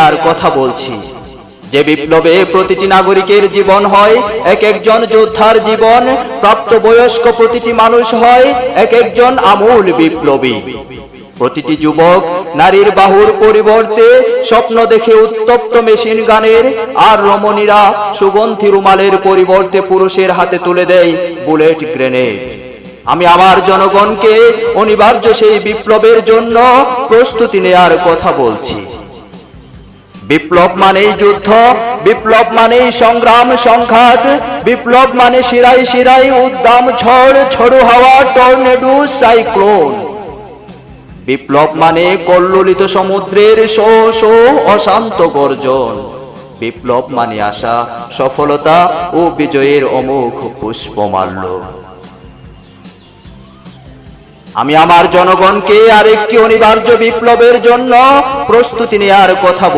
নেয়ার কথা বলছি। যে বিপ্লবে প্রতিটি নাগরিকের জীবন হয় এক একজন যোদ্ধার জীবন, প্রাপ্তবয়স্ক প্রতিটি মানুষ হয় এক একজন আমূল বিপ্লবী। প্রতিটি যুবক নারীর বাহুর পরিবর্তে স্বপ্ন দেখে উত্তপ্ত মেশিন গানের, আর রমণীরা সুগন্ধি রুমালের পরিবর্তে পুরুষের হাতে তুলে দেয় বুলেট গ্রেনেড। আমি আমার জনগণকে অনিবার্য সেই বিপ্লবের জন্য প্রস্তুতি নেয়ার কথা বলছি। বিপ্লব মানেই যুদ্ধ, বিপ্লব মানেই সংগ্রাম সংঘাত, বিপ্লব মানে শিরায় শিরায় উদ্দাম ঝড়, ঝড়ো হাওয়া, টর্নেডো, সাইক্লোন। বিপ্লব মানে কল্লোলিত সমুদ্রের শো শো অশান্ত গর্জন। বিপ্লব মানে আশা, সফলতা ও বিজয়ের অমোঘ পুষ্পমাল্য। আমি আমার জনগণকে আরেকটি অনিবার্য বিপ্লবের জন্য প্রস্তুতি নেয়ার কথা